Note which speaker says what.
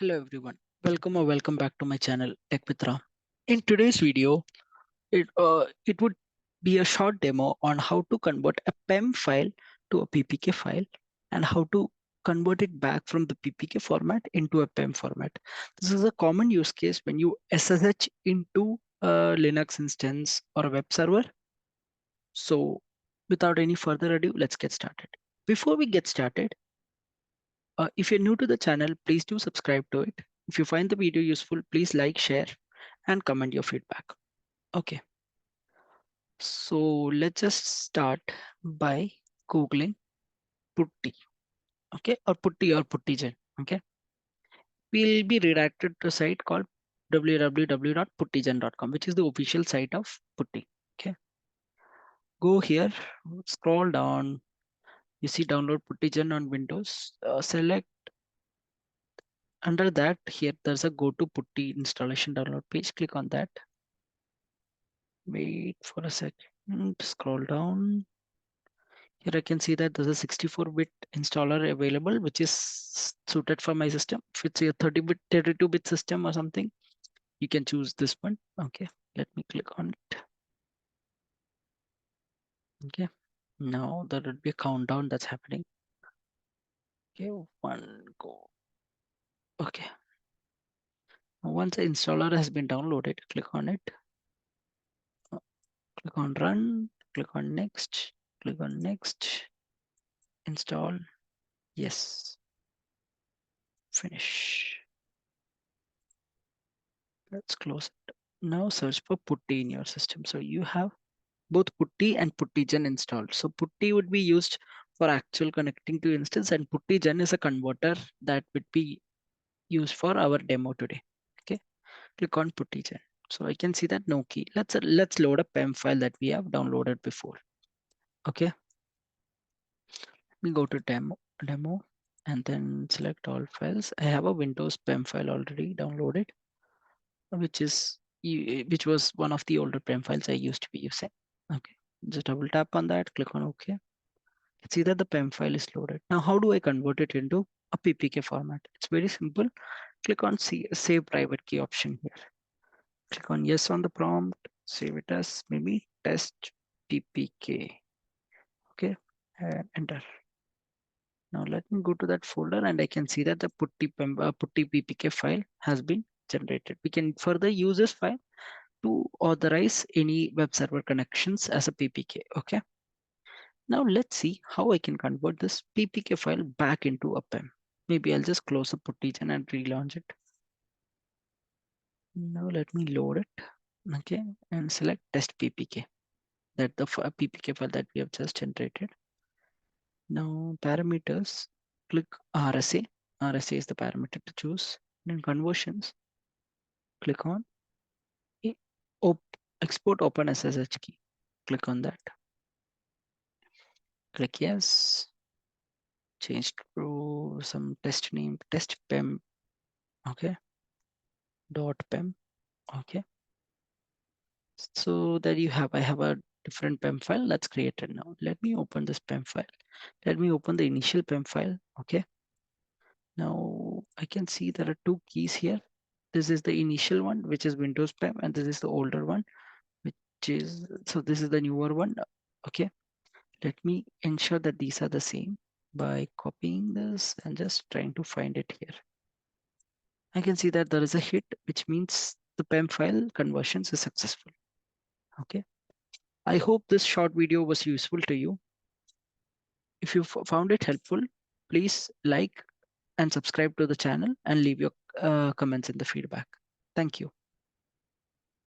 Speaker 1: Hello everyone, welcome back to my channel Tech with Ram. In today's video, it would be a short demo on how to convert a PEM file to a PPK file and how to convert it back from the PPK format into a PEM format. This is a common use case when you SSH into a Linux instance or a web server. So without any further ado, let's get started. Before we get started, if you're new to the channel, please do subscribe to it. If you find the video useful, please like, share, and comment your feedback. Okay, so let's just start by Googling Putty, okay, or Putty or Puttigen, okay. We'll be redirected to a site called www.puttigen.com, which is the official site of Putty, okay. Go here, scroll down, you see download Puttigen on Windows, select under that here, there's a go to Putty installation download page, click on that. Wait for a second, scroll down. Here I can see that there's a 64-bit installer available, which is suited for my system. If it's a 30-bit, 32-bit system or something, you can choose this one. Okay, let me click on it. Okay, now there would be a countdown that's happening. Okay, one go. Okay, once the installer has been downloaded, click on it. Click on run, click on next, click on next, install, yes, finish. Let's close it. Now search for Putty in your system. So you have both Putty and Puttigen installed. So Putty would be used for actual connecting to instance, and Puttigen is a converter that would be used for our demo today. Okay, click on Puttigen. So I can see that no key. Let's load a PEM file that we have downloaded before. Okay, we go to demo and then select all files. I have a Windows PEM file already downloaded, which was one of the older PEM files I used to be using. Okay, just double tap on that, click on OK. See that the PEM file is loaded. Now, how do I convert it into a PPK format? It's very simple. Click on Save Private Key option here. Click on Yes on the prompt. Save it as maybe test PPK. Okay, and enter. Now let me go to that folder and I can see that the Putty PPK file has been generated. We can further use this file to authorize any web server connections as a PPK. Okay. Now let's see how I can convert this PPK file back into a PEM. Maybe I'll just close the Puttigen and relaunch it. Now let me load it. Okay, and select test PPK. That the PPK file that we have just generated. Now parameters, click RSA. RSA is the parameter to choose. Then conversions, click on export open SSH key. Click on that. Click yes. Change to some test name, test PEM. Okay. .pem. Okay. So that you have, I have a different PEM file that's created now. Let me open this PEM file. Let me open the initial PEM file. Okay. Now I can see there are two keys here. This is the initial one, which is Windows PEM, and this is the older one, which is, so this is the newer one. Okay. Let me ensure that these are the same by copying this and just trying to find it here. I can see that there is a hit, which means the PEM file conversions is successful. Okay. I hope this short video was useful to you. If you found it helpful, please like and subscribe to the channel and leave your comments in the feedback. Thank you.